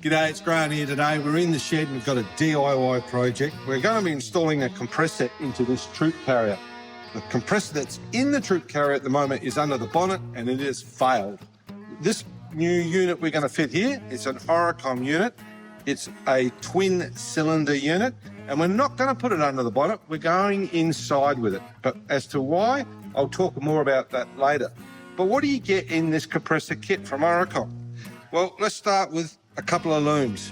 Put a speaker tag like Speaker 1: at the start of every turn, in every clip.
Speaker 1: G'day, it's Grant here today. We're in the shed and we've got a DIY project. We're going to be installing a compressor into this troop carrier. The compressor that's in the troop carrier at the moment is under the bonnet and it has failed. This new unit we're going to fit here, it's an Air-Compressor unit. It's a twin cylinder unit and we're not going to put it under the bonnet, we're going inside with it. But as to why, I'll talk more about that later. But what do you get in this compressor kit from Air-Compressor? Well, let's start with a couple of looms.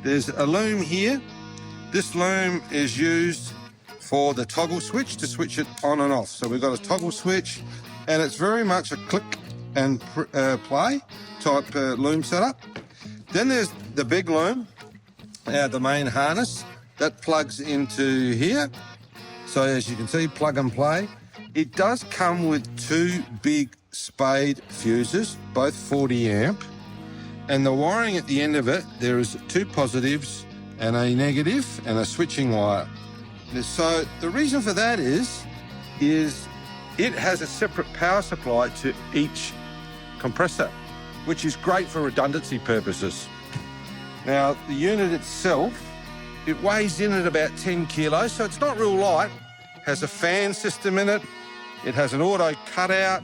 Speaker 1: There's a loom here. This loom is used for the toggle switch to switch it on and off. So we've got a toggle switch and it's very much a click and play type loom setup. Then there's the big loom, the main harness, that plugs into here. So as you can see, plug and play. It does come with two big spade fuses, both 40 amp. And the wiring at the end of it, there is two positives and a negative and a switching wire. So the reason for that is it has a separate power supply to each compressor, which is great for redundancy purposes. Now, the unit itself, it weighs in at about 10 kilos, so it's not real light. Has a fan system in it. It has an auto cutout.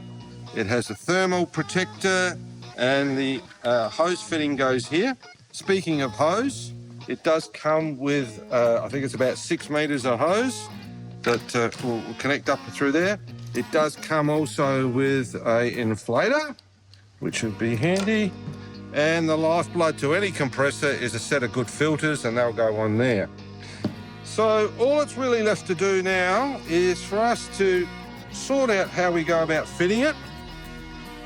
Speaker 1: It has a thermal protector. And the hose fitting goes here. Speaking of hose, it does come with, I think it's about 6 meters of hose that will connect up through there. It does come also with a inflator, which would be handy. And the lifeblood to any compressor is a set of good filters and they'll go on there. So all it's really left to do now is for us to sort out how we go about fitting it.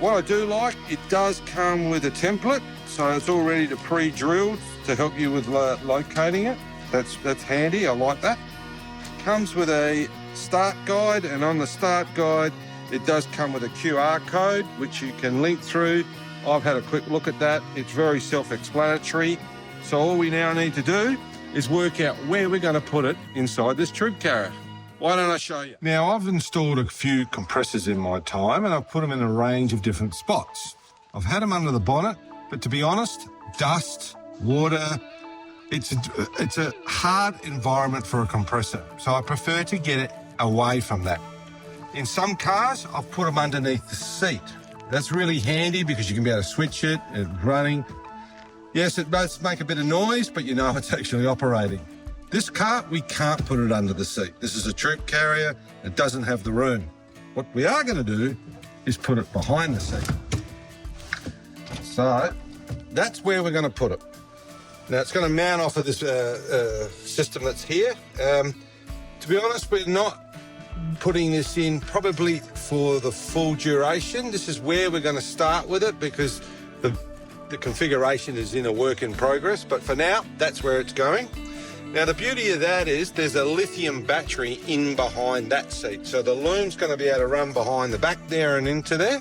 Speaker 1: What I do like, it does come with a template, so it's all ready to pre-drilled to help you with locating it. That's handy, I like that. Comes with a start guide, and on the start guide, it does come with a QR code, which you can link through. I've had a quick look at that. It's very self-explanatory. So all we now need to do is work out where we're going to put it inside this troop carrier. Why don't I show you? Now, I've installed a few compressors in my time and I've put them in a range of different spots. I've had them under the bonnet, but to be honest, dust, water, it's a hard environment for a compressor. So I prefer to get it away from that. In some cars, I've put them underneath the seat. That's really handy because you can be able to switch it, it's running. Yes, it does make a bit of noise, but you know it's actually operating. This car, we can't put it under the seat. This is a troop carrier. It doesn't have the room. What we are going to do is put it behind the seat. So that's where we're going to put it. Now, it's going to mount off of this system that's here. To be honest, we're not putting this in probably for the full duration. This is where we're going to start with it because the configuration is in a work in progress. But for now, that's where it's going. Now, the beauty of that is there's a lithium battery in behind that seat. So the loom's going to be able to run behind the back there and into there.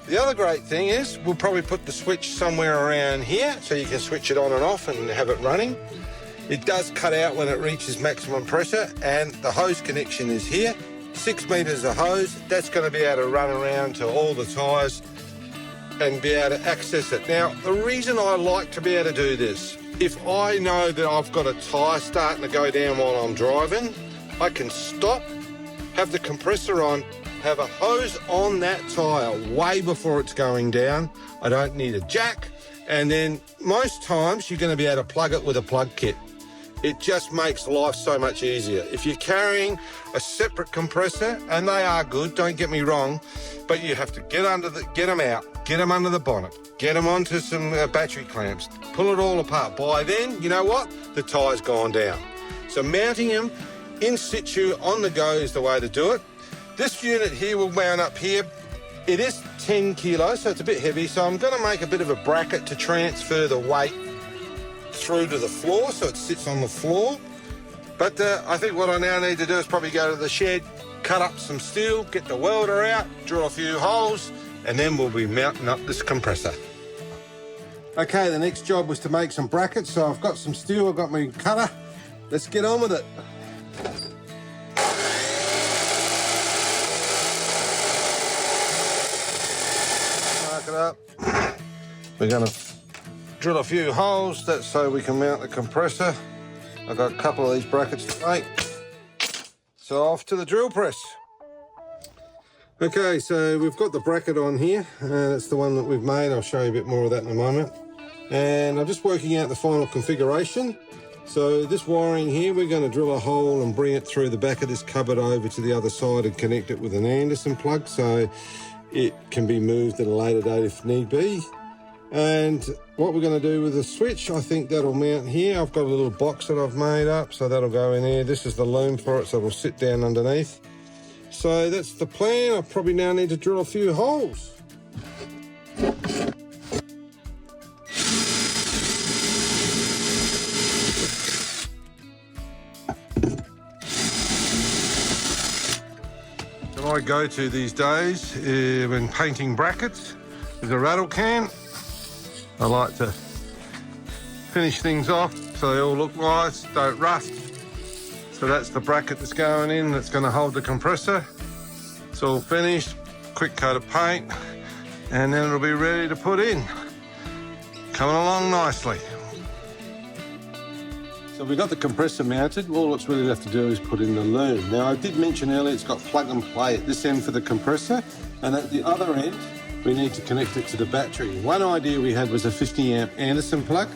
Speaker 1: The other great thing is we'll probably put the switch somewhere around here so you can switch it on and off and have it running. It does cut out when it reaches maximum pressure and the hose connection is here. 6 meters of hose. That's going to be able to run around to all the tyres and be able to access it. Now, the reason I like to be able to do this, if I know that I've got a tyre starting to go down while I'm driving, I can stop, have the compressor on, have a hose on that tyre way before it's going down. I don't need a jack. And then most times you're going to be able to plug it with a plug kit. It just makes life so much easier. If you're carrying a separate compressor, and they are good, don't get me wrong, but you have to get them out, get them under the bonnet, get them onto some battery clamps, pull it all apart. By then, you know what? The tyre's gone down. So mounting them in situ on the go is the way to do it. This unit here will mount up here. It is 10 kilos, so it's a bit heavy, so I'm going to make a bit of a bracket to transfer the weight through to the floor so it sits on the floor. But I think what I now need to do is probably go to the shed, cut up some steel, get the welder out, drill a few holes, and then we'll be mounting up this compressor. Okay, the next job was to make some brackets, so I've got some steel, I've got my cutter. Let's get on with it. Mark it up. We're going to drill a few holes, that's so we can mount the compressor. I've got a couple of these brackets to make. So off to the drill press. Okay, so we've got the bracket on here. That's the one that we've made. I'll show you a bit more of that in a moment. And I'm just working out the final configuration. So this wiring here, we're going to drill a hole and bring it through the back of this cupboard over to the other side and connect it with an Anderson plug so it can be moved at a later date if need be. And what we're going to do with the switch, I think that'll mount here. I've got a little box that I've made up, so that'll go in there. This is the loom for it, so it'll sit down underneath. So that's the plan. I probably now need to drill a few holes. So I go to these days when painting brackets is a rattle can. I like to finish things off so they all look nice, don't rust. So that's the bracket that's going in, that's going to hold the compressor. It's all finished, quick coat of paint, and then it'll be ready to put in. Coming along nicely. So we've got the compressor mounted. All it's really left to do is put in the loom. Now I did mention earlier it's got plug and play at this end for the compressor, and at the other end we need to connect it to the battery. One idea we had was a 50 amp Anderson plug,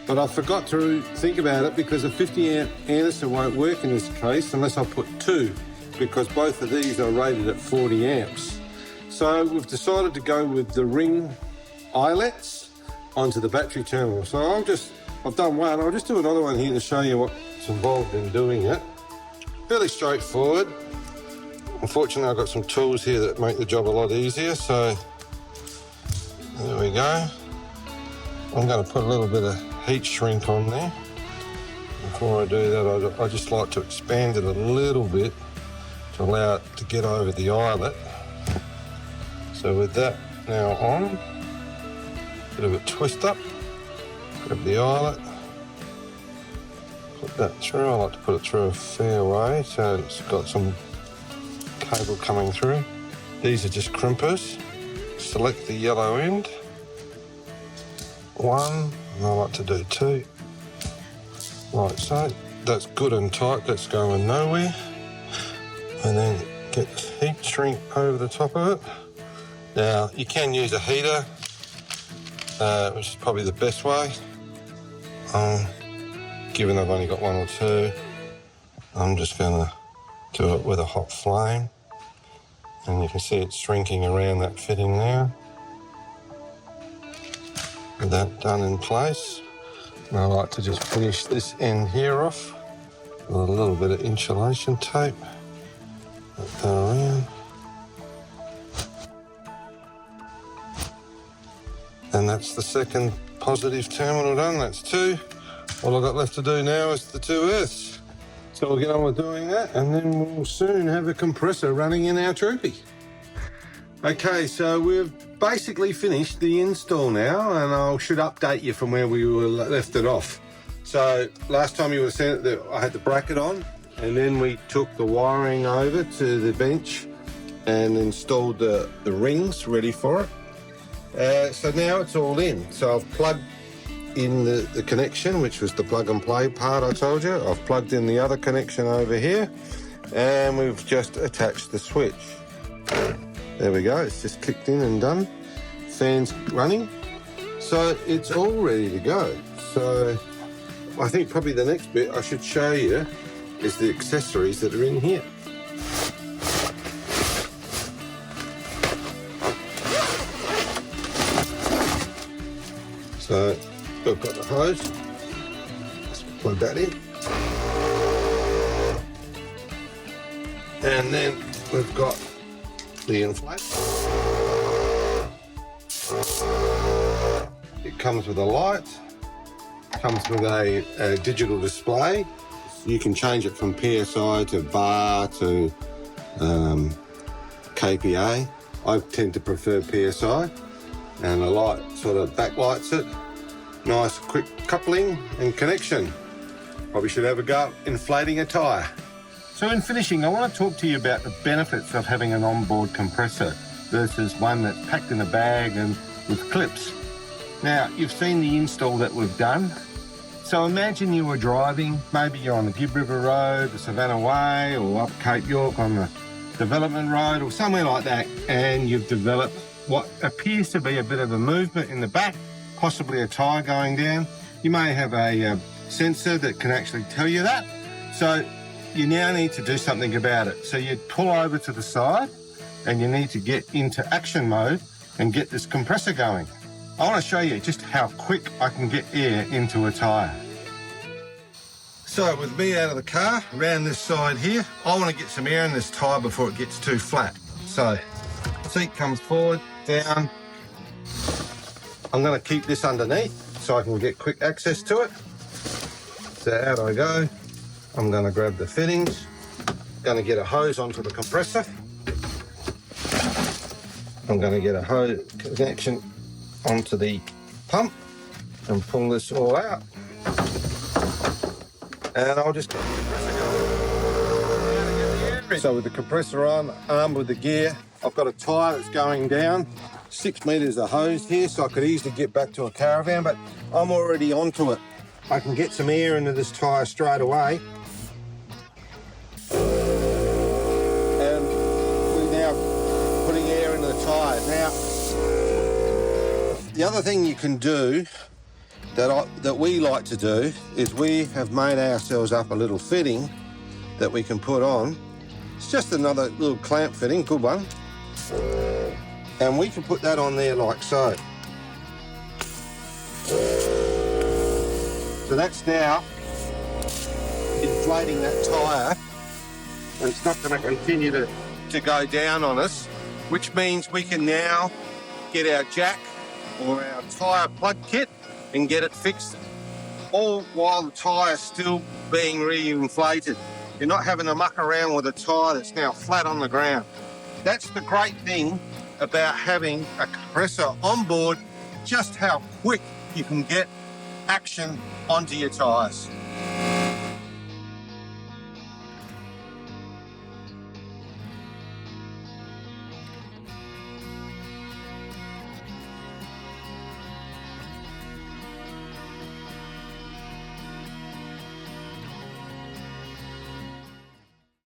Speaker 1: but I forgot to think about it because a 50 amp Anderson won't work in this case unless I put two, because both of these are rated at 40 amps. So we've decided to go with the ring eyelets onto the battery terminal. So I've done one, I'll just do another one here to show you what's involved in doing it. Fairly straightforward. Unfortunately, I've got some tools here that make the job a lot easier, so there we go. I'm going to put a little bit of heat shrink on there. Before I do that, I just like to expand it a little bit to allow it to get over the eyelet. So with that now on, bit of a twist up, grab the eyelet, put that through. I like to put it through a fair way so it's got some cable coming through. These are just crimpers. Select the yellow end, one, and I like to do two, like so. That's good and tight, that's going nowhere. And then get heat shrink over the top of it. Now, you can use a heater, which is probably the best way. Given I've only got one or two, I'm just going to do it with a hot flame. And you can see it's shrinking around that fitting now. With that done in place, and I like to just finish this end here off with a little bit of insulation tape. Put that around. And that's the second positive terminal done, that's two. All I've got left to do now is the two earths. So we'll get on with doing that, and then we'll soon have a compressor running in our Troopy. Okay, so we've basically finished the install now, and I should update you from where we were left it off. So last time you were sent it, I had the bracket on, and then we took the wiring over to the bench and installed the rings ready for it. So now it's all in. So I've plugged in the connection, which was the plug and play part I told you. I've plugged in the other connection over here, and we've just attached the switch. There we go, it's just clicked in and done. Fans running. So it's all ready to go. So I think probably the next bit I should show you is the accessories that are in here. So I've got the hose, let's plug that in. And then we've got the inflate. It comes with a light, comes with a digital display. You can change it from PSI to bar to KPA. I tend to prefer PSI, and the light sort of backlights it. Nice quick coupling and connection. Probably should have a go at inflating a tyre. So in finishing, I want to talk to you about the benefits of having an onboard compressor versus one that's packed in a bag and with clips. Now, you've seen the install that we've done. So imagine you were driving, maybe you're on the Gibb River Road, the Savannah Way, or up Cape York on the Development Road, or somewhere like that, and you've developed what appears to be a bit of a movement in the back, possibly a tyre going down. You may have a sensor that can actually tell you that. So you now need to do something about it. So you pull over to the side and you need to get into action mode and get this compressor going. I want to show you just how quick I can get air into a tyre. So with me out of the car, around this side here, I want to get some air in this tyre before it gets too flat. So seat comes forward, down. I'm going to keep this underneath so I can get quick access to it. So out I go. I'm going to grab the fittings, going to get a hose onto the compressor. I'm going to get a hose connection onto the pump and pull this all out. And I'll just get the compressor going. So with the compressor on, armed with the gear, I've got a tyre that's going down. 6 metres of hose here, so I could easily get back to a caravan, but I'm already onto it. I can get some air into this tyre straight away. And we're now putting air into the tyre. Now, the other thing you can do that we like to do is we have made ourselves up a little fitting that we can put on. It's just another little clamp fitting, good one. And we can put that on there like so. So that's now inflating that tyre, and it's not going to continue to go down on us, which means we can now get our jack or our tyre plug kit and get it fixed, all while the tyre's still being re-inflated. You're not having to muck around with a tyre that's now flat on the ground. That's the great thing about having a compressor on board, just how quick you can get action onto your tyres.